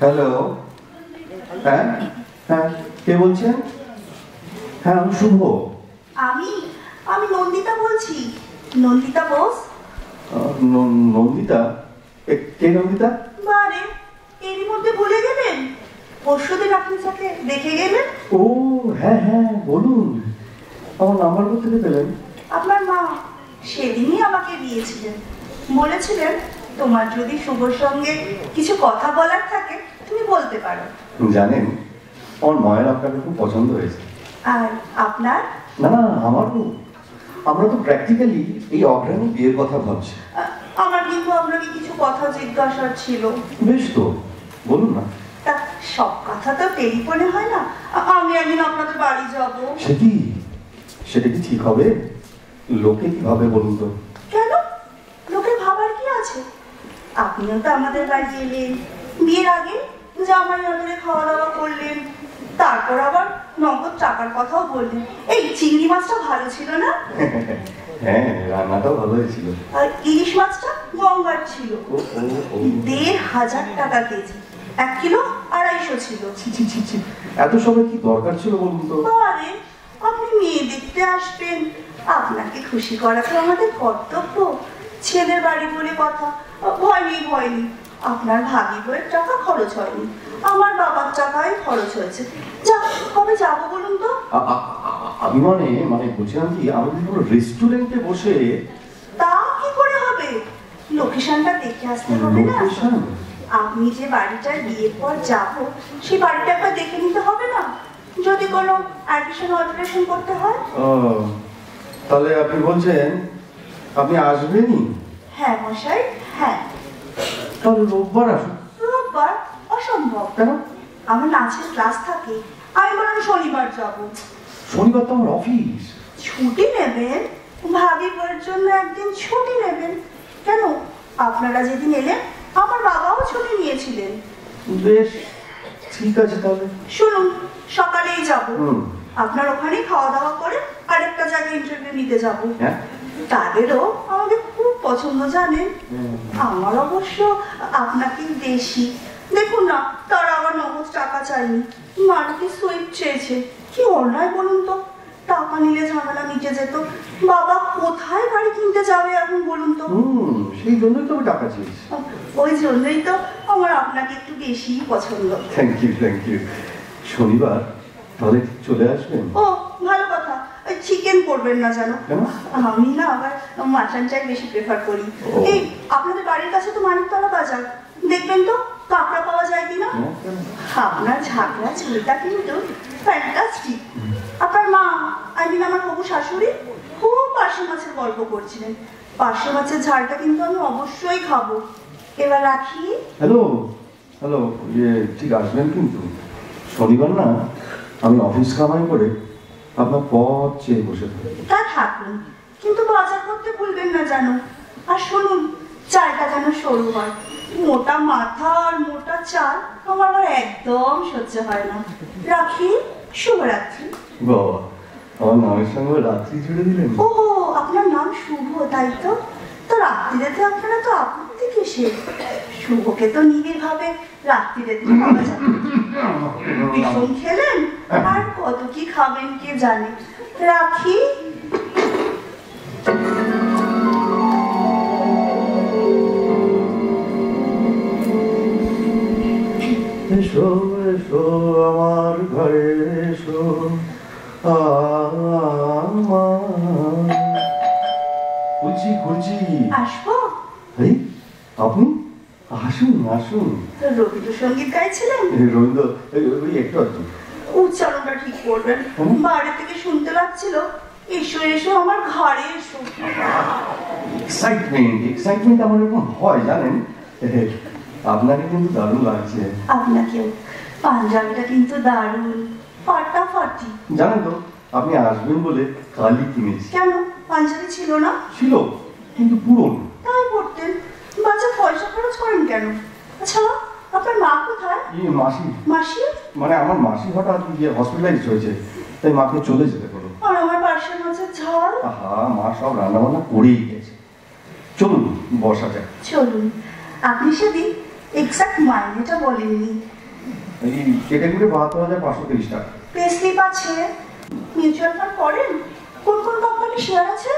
Hello, হ্যাঁ হ্যাঁ, কে বলছেন? হ্যাঁ, আমি শুভ। আমি আমি নন্দিতা বলছি। নন্দিতা বোস। নন্দিতা? কে নন্দিতা? বারে, এরই মধ্যে ভুলে গেলেন? পরশুদিন আপনি তাকে দেখে গেলেন। ও হ্যাঁ হ্যাঁ, বলুন। আমার নাম্বার কোথা পেলেন? আপনার মা সেদিনই আমাকে দিয়েছিলেন। বলেছিলেন তোমার যদি শুভর সঙ্গে কিছু কথা বলার থাকে তুমি বলতে পারো। জানেন, আমার মায়ের আপনাকে খুব পছন্দ হয়েছে। আর আপনার? না না, আমারও। আমরা তো প্র্যাকটিক্যালি এই অগ্রাণী বিয়ের কথা ভাবছি। আমার কিন্তু আপনাকে কিছু কথা জিজ্ঞাসার ছিল। বেশ তো, বলুন না। তা সব কথা তো টেলিফোনে হয় না। আমি একদিন আপনাদের বাড়ি যাব। সেটা কি ঠিক হবে? লোকে কি ভাবে বলুন তো? কেন? লোকে ভাবার কি আছে? আপনিও তো আমাদের বাড়ি এলেন, বিয়ের আগে জামাই আদরে খাওয়া দাওয়া করলেন, তারপর আবার নগদ টাকার কথাও বললেন। এই চিংড়ি মাছটা ভালো ছিল না? হ্যাঁ, রান্নাটাও ভালো হয়েছিল। আর ইলিশ মাছটা গঙ্গার ছিল। ১,৫০০ টাকা কেজি, 1 কিলো 250 ছিল। এত সময় কি দরকার ছিল বলুন তো? আরে আপনি মেয়ে দেখতে আসবেন, আপনাকে খুশি করা তো আমাদের কর্তব্য। ছেলের বাড়ি বলে কথা। ভয় নেই, আপনার ভাগি বইয়ের টাকা খরচ হয়নি, আমার বাবার টাকায় খরচ হয়েছে। কবে যাবো বলুন তো? আমি মানে বলছিলাম কি, আমি কোনো রেস্টুরেন্টে বসে। তা কি করে হবে? লোকেশনটা দেখে আসতে হবে না? আপনি যে বাড়িটায় বিয়ের পর যাবো সেই বাড়িটা একবার দেখে নিতে হবে না? যদি কোনো অ্যাডিশন অল্টারেশন করতে হয়। তাহলে আপনি বলছেন আপনি আসবেনই? হ্যাঁ মশাই, হ্যাঁ। তাহলে রোববার আসুন। রোববার? অসম্ভব। কেন? আমার নাচের ক্লাস থাকে, আমি বরং শনিবার যাবো। শনিবার তো আমার অফিস। ছুটি নেবেন? ভাবি বউয়ের জন্য একদিন ছুটি নেবেন। কেন, আপনারা যেদিন এলেন আমার বাবাও ছুটি নিয়েছিলেন। বেশ, ঠিক আছে তাহলে। শুনুন, সকালেই যাবো। আপনার ওখানেই খাওয়া দাওয়া করে আরেকটা জায়গায় ইন্টারভিউ নিতে যাবো। তাদেরও আমাকে খুব পছন্দ জানেন। আমার অবশ্য আপনাকে বেশি। দেখুন না, তারা আবার নগদ টাকা চায়নি, মারুতি সুইফট চেয়েছে। কি অন্যায় বলুন তো? টাকা নিলে ঝামেলা মিটে যেত। বাবা কোথায় গাড়ি কিনতে যাবে এখন বলুন তো? সেই জন্যই তো টাকা চেয়েছি। ওই জন্যই তো আমার আপনাকে একটু বেশি পছন্দ। Thank you. শনিবার তাহলে চলে আসবেন? ও ভালো কথা। চিকেন করবেন না জানো? আমি না আবার মাটনটাই বেশি প্রেফার করি। এই আপনাদের বাড়ির কাছে তো মানিকতলা বাজার, দেখবেন তো কাঁকড়া পাওয়া যায় কিনা। আপনার ঝাঁকড়া ঝুড়িটা কিন্তু ফ্যান্টাস্টিক। আপনার মা, আমার হবু শাশুড়ি খুব পার্শে মাছের গল্প করছিলেন। পার্শে মাছের ঝালটা কিন্তু আমি অবশ্যই খাবো। এবার রাখি। হ্যালো, ঠিক আসবেন কিন্তু। শনিবার না আমি অফিস কামাই করে আপনার পথ চেয়ে বসে থাকি। তা থাকুন, কিন্তু বাজার করতে ভুলবেন না জানো। আর শুনুন, চালটা যেন সরু হয়। মোটা মাথা আর মোটা চাল আমার একদম সহ্য হয় না। রাখি। শুভরাত্রি। বাবা, আমার নামের সঙ্গে রাত্রি জুড়ে দিলেন। ও, আপনার নাম শুভ, তাই তো? তো রাত্রিতে আপনারা তো আপত্তি কিসের? শুভকে তো নিবিড় ভাবে রাত্রিতে পাওয়া যায়। বিষম খেলেন আর কত কি খাবেন কে জানে। রাখি। এসো এসো আমার ঘরে এসো। খুঁজি। আসবো? এই আপনি আসুন। রবীন্দ্রসঙ্গীত গাইছিলেন? রবীন্দ্র একটু উচ্চারণটা ঠিক করবেন। বাড়ি থেকে শুনতে লাগছিল, এসো এসো আমার ঘরে এসো। এক্সাইটমেন্ট আমার এরকম হয় জানেন। আপনাকে কিন্তু দারুণ লাগছে। আপনাকেও। পাঞ্জাবিটা কিন্তু দারুণ, ফাটাফাটি। জানেন তো, আপনি আসবেন বলে কালই কিনেছি। কেন, পাঞ্জাবি ছিল না? ছিল, কিন্তু পুরনো। তাই পড়তেন? বাচ্চা পয়সা খরচ করেন কেন? আচ্ছা, আপনার মা কোথায়? মাসি? মানে আমার মাসি হঠাৎ হসপিটালাইজড হয়েছে, তাই মাকে চলে যেতে হলো। আর আমার পার্শ্বে মাছের ঝাল? মা সব রান্না বান্না করেই গেছে। চলুন বসা যাক। চলুন। আপনি সেদিন এক্সাক্ট মাইনেটা বলেননি। এই কেটে কুটে ৭২,৫৩০ টাকা। পে স্লিপ আছে। মিউচুয়াল ফান্ড করেন? কোন কোন কোম্পানি শেয়ার আছে?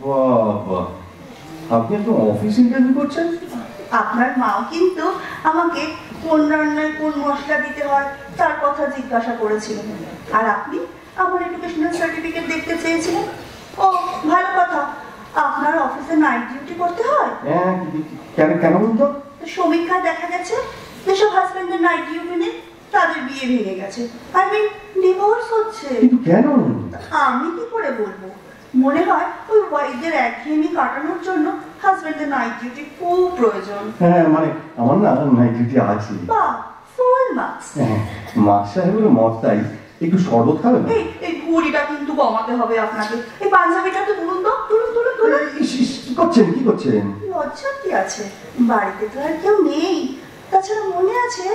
বাবা, আপনি একদম অফিস ইন্টারভিউ করছেন? আপনার মাও কিন্তু আমাকে কোন রান্নায় কোন মশলা দিতে হয় তার কথা জিজ্ঞাসা করেছিলেন, আর আপনি আমার এডুকেশনাল সার্টিফিকেট দেখতে চেয়েছিলেন। ও ভালো কথা, আপনার অফিসে নাইট ডিউটি করতে হয়? হ্যাঁ, কেন কেন বলতো? সমীক্ষায় দেখা গেছে যেসব হাজবেন্ডের নাইট ডিউটি নেই তাদের বিয়ে ভেঙে গেছে, আই মিন ডিভোর্স হচ্ছে। কিন্তু কেন? আমি কি করে বলবো, মনে হয় ওই ওয়াইফদের একঘেয়েমি কাটানোর জন্য হাজবেন্ডের নাইট ডিউটি খুব প্রয়োজন। হ্যাঁ, মানে আমার না নাইট ডিউটি আছে। বাহ, ফুল মার্কস। হ্যাঁ, মাস সাহেবের মস্তাই একটু শরবত খাবেন? এই ভুঁড়িটা কিন্তু কমাতে হবে আপনাকে। এই পাঞ্জাবিটা তো তুলুন তো, তুলুন তুলুন তুলুন। কি করছেন, কি করছেন? লজ্জা কি আছে, বাড়িতে তো আর কেউ নেই। তাছাড়া মনে আছে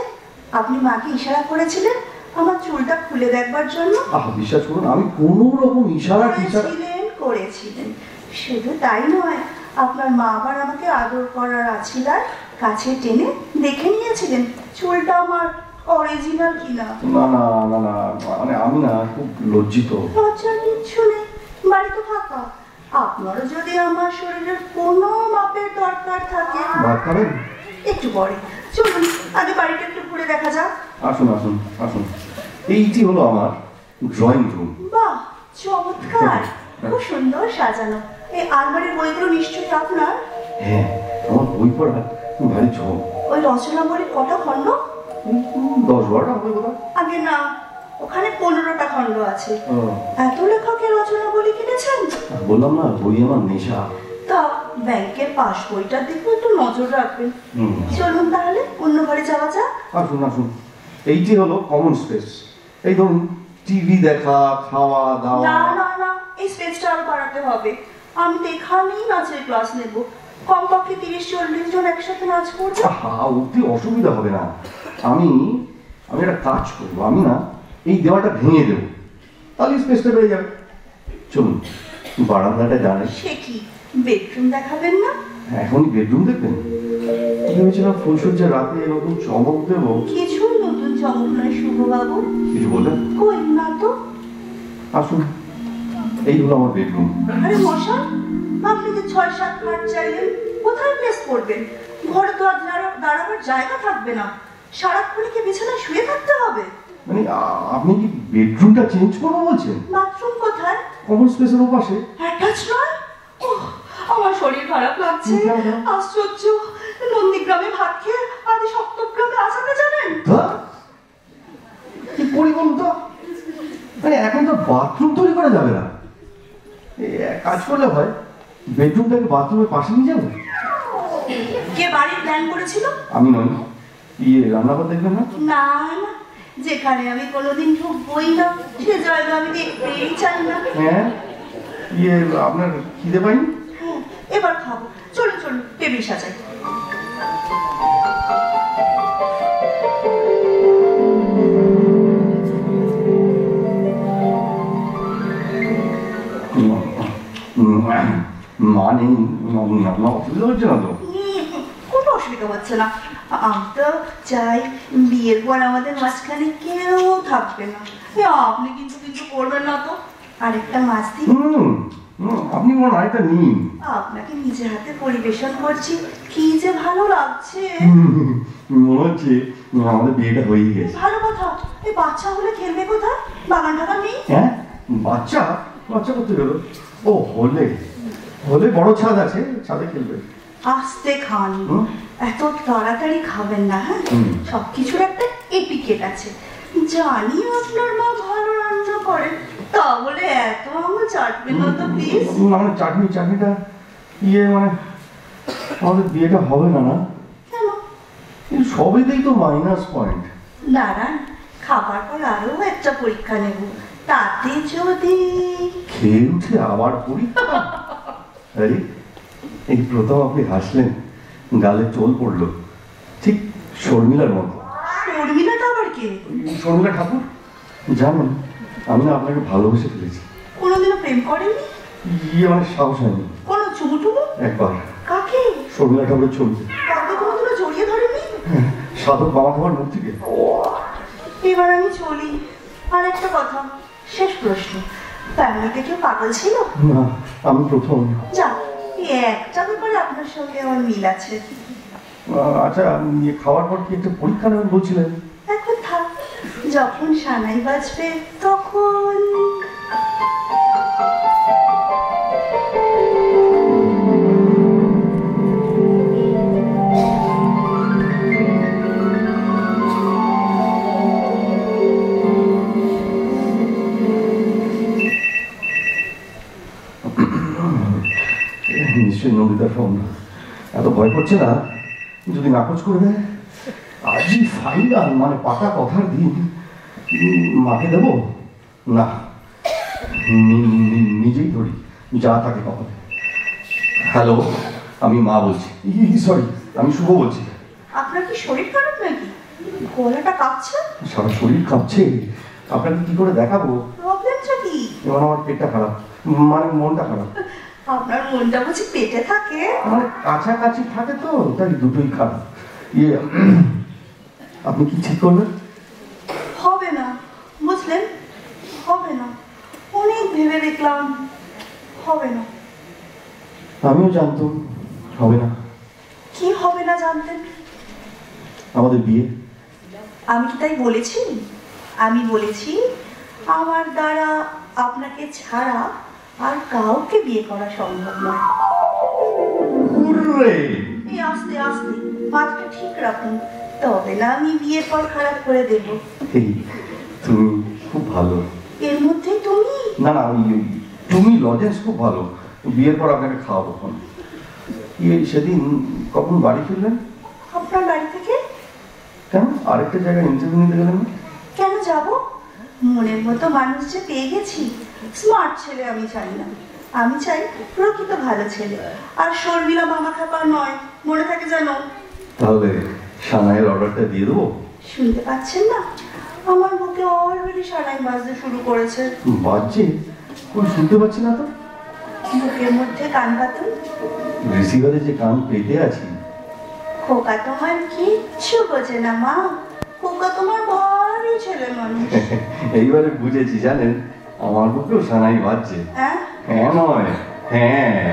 আপনি মাকে ইশারা করেছিলেন আমার চুলটা খুলে দেখবার জন্য? বিশ্বাস করুন, আমি কোনো রকম ইশারা করেছিলেন। শুধু তাই নয়, আপনার মা আবার আমাকে আদর করার আছিলার কাছে টেনে দেখে নিয়েছিলেন চুলটা আমার অরিজিনাল কিনা। না না না না, মানে আমি না খুব লজ্জিত। লজ্জার কিচ্ছু নেই, বাড়ি তো ফাঁকা। আপনারও যদি আমার শরীরের কোনো মাপের দরকার থাকে, ভাত খাবেন? একটু পরে চলুন, আগে বাড়িটা একটু ঘুরে দেখা যাক। আসুন আসুন আসুন, এইটি হলো আমার ড্রয়িং রুম। বাহ, চমৎকার, খুব সুন্দর সাজানো। এই আলমারির বইগুলো নিশ্চয়ই আপনার? হ্যাঁ, আমার বই পড়া ভারী ঝোঁক। ওই রচনাবলীর কটা খণ্ড? ১০-১২টা হবে বোধহয়। আগে না, ওখানে 15টা খণ্ড আছে। এত লেখকের রচনাবলী কিনেছেন? বললাম না, বই আমার নেশা। তা ব্যাংকের পাস বইটার দিকে একটু নজর রাখবেন। চলুন তাহলে অন্য ঘরে যাওয়া যাক। আসুন আসুন, এইটি হলো কমন স্পেস। এই ধরুন টিভি দেখা, খাওয়া দাওয়া। না না না, এই স্পেসটা আরো বাড়াতে হবে। আমি তো এখানেই নাচের ক্লাস নেব। কমপক্ষে 30-40 জন একসাথে নাচ করবে। অতি অসুবিধা হবে না। আমি একটা কাজ করবো, আমি না এই দেওয়ালটা ভেঙে দেবো, তাহলে স্পেসটা বেড়ে যাবে। চলুন বারান্দাটা দাঁড়াই। সে কি, বেডরুম দেখাবেন না? এখনই বেডরুম দেখবেন? ভেবেছিলাম ফুলসজ্জার রাতে এরকম চমক দেবো। কিছুই নতুন চমক নয় শুভবাবু। কিছু বললেন? কই না তো। আসুন, এই হলো আমার বেডরুম। আরে মশা, আপনি যে 6-7 খাট চাইলেন, কোথায় প্লেস করবেন? ঘরে তো আর দাঁড়াবার জায়গা থাকবে না। সারাক্ষণ কি বিছানায় শুয়ে থাকতে হবে? মানে আপনি কি বেডরুমটা চেঞ্জ করবো বলছেন? বাথরুম কোথায়? কমন স্পেসের ওপাশে। অ্যাটাচ নয়? আমার শরীর খারাপ লাগছে। আশ্চর্য, নন্দীগ্রামে ভাত খেয়ে আদি সপ্তগ্রামে আসাতে জানেন? কি করি বলুন তো, মানে এখন তো বাথরুম তৈরি করা যাবে না। কাজ করলে হয়, বেডরুমটাকে বাথরুমের পাশে নিয়ে যাবে। কে বাড়ির প্ল্যান করেছিল? আমি নই। রান্নাঘর দেখবেন না? না না, যেখানে আমি কোনোদিন ঢুকবই না সে জায়গা আমি দেখতেই চাই না। হ্যাঁ, আপনার খিদে পাইনি? হ্যাঁ, এবার খাবো। চলুন চলুন, টেবিল সাজাই। মানে অসুবিধা হচ্ছে না তো? কোনো অসুবিধা হচ্ছে না। আমি তো চাই বিয়ের পর আমাদের মাঝখানে কেউ থাকবে না। আপনি কিন্তু কিন্তু করবেন না তো? আরেকটা মাছ দিন। আপনি মনে হয় এটা নিন। আপনাকে নিজে হাতে পরিবেশন করছি, কি যে ভালো লাগছে। মনে হচ্ছে আমাদের বিয়েটা হয়ে গেছে। ভালো কথা। এই বাচ্চা হলে খেলবে কোথায়? বাগান টাগান নেই? হ্যাঁ, বাচ্চা করতে গেল। ও, হলে বড় ছাদ আছে, ছাদে খেলবে। আস্তে খান, এত তাড়াতাড়ি খাবেন না। হ্যাঁ, সবকিছুর একটা এটিকেট আছে। জানি আপনার মা ভালো রান্না করেন, তা বলে এত আঙুল চাটবেন না তো প্লিজ। মানে চাটনিটা মানে আমাদের বিয়েটা হবে না। না কেন? সবেতেই তো মাইনাস পয়েন্ট। দাঁড়ান, খাবার পর আরো একটা পরীক্ষা নেব, তাতে যদি খেয়ে উঠে আবার পরীক্ষা। আরে, এই প্রথম আপনি হাসলেন, গালে চোল পড়লো, ঠিক শর্মিলার মতো। শর্মিলাটা আবার কে? শর্মিলা ঠাকুর। জানেন, আমি না আপনাকে ভালোবেসে ফেলেছি। কোনোদিনও প্রেম করেননি? মানে সাহস হয়নি। কোনো চুমু টুমু? একবার। কাকে? শর্মিলা ঠাকুরের ছবি। কাকে কোনোদিনও জড়িয়ে ধরেননি? সাধক বাবা তোমার মুখ থেকে। এবার আমি চলি। আর একটা কথা, শেষ প্রশ্ন, ফ্যামিলিতে কেউ পাগল ছিল? না, আমি প্রথম। যা, একটা ব্যাপারে আপনার সঙ্গে আমার মিল আছে। আচ্ছা, খাওয়ার পর কি একটা পরীক্ষা নেবেন বলছিলেন? এখন থাক, যখন সানাই বাজবে তখন। নিশ্চয়ই নন্দিতার ফোন। এত ভয় করছে না যদি নাকচ করে দেয়? আজই ফাইনাল, মানে পাকা কথার দিন। মাকে দেবো না, নিজেই ধরি, যা থাকে কখন। হ্যালো, আমি মা বলছি। সরি, আমি শুভ বলছি। আপনার কি শরীর খারাপ নাকি? গলাটা কাঁপছে। সারা শরীর কাঁপছে, আপনাকে কি করে দেখাবো? প্রবলেমটা কি? এবার আমার পেটটা খারাপ, মানে মনটা খারাপ। আপনার মনটা বুঝি পেটে থাকে? মানে কাছাকাছি থাকে তো, তাই দুটোই খারাপ। আপনি কি ঠিক করবেন? হবে না, বুঝলেন, হবে না। অনেক ভেবে দেখলাম, হবে না। আমিও জানতাম হবে না। কি হবে না জানতেন? আমাদের বিয়ে। আমি কি তাই বলেছি? আমি বলেছি আমার দ্বারা আপনাকে ছাড়া আর কাউকে বিয়ে করা সম্ভব নয়। এই আস্তে আস্তে মাথাটা ঠিক রাখুন, তবে না আমি বিয়ের পর খারাপ করে দেব। এই তুমি খুব ভালো। এর মধ্যে তুমি? না না, তুমি লজেন্স খুব ভালো। বিয়ের পর আপনাকে খাওয়াবো। সেদিন কখন বাড়ি ফিরলেন? আপনার বাড়ি থেকে। কেন আরেকটা জায়গায় ইন্টারভিউ নিতে গেলেন না? কেন যাব? মনের মতো মানুষ যে পেয়ে গেছি। স্মার্ট ছেলে আমি চাই না, আমি চাই প্রকৃত ভালো ছেলে। আর শর্মিলা মামা খাপা নয়, মনে থাকে জানো? তাহলে সানাইয়ের অর্ডারটা দিয়ে দেবো। শুনতে পাচ্ছেন না? আমার বুকে অলরেডি সানাই বাজতে শুরু করেছে। বাজছে? কোন শুনতে পাচ্ছি না তো। বুকের মধ্যে কান পাতুন। রিসিভারে যে কান পেতে আছি। খোকা তোমার কিচ্ছু বোঝে না মা, খোকা তোমার ভারী ছেলে মানুষ। এইবারে বুঝেছি, জানেন আমার বুকেও সানাই বাজছে। হ্যাঁ হ্যাঁ নয়, হ্যাঁ।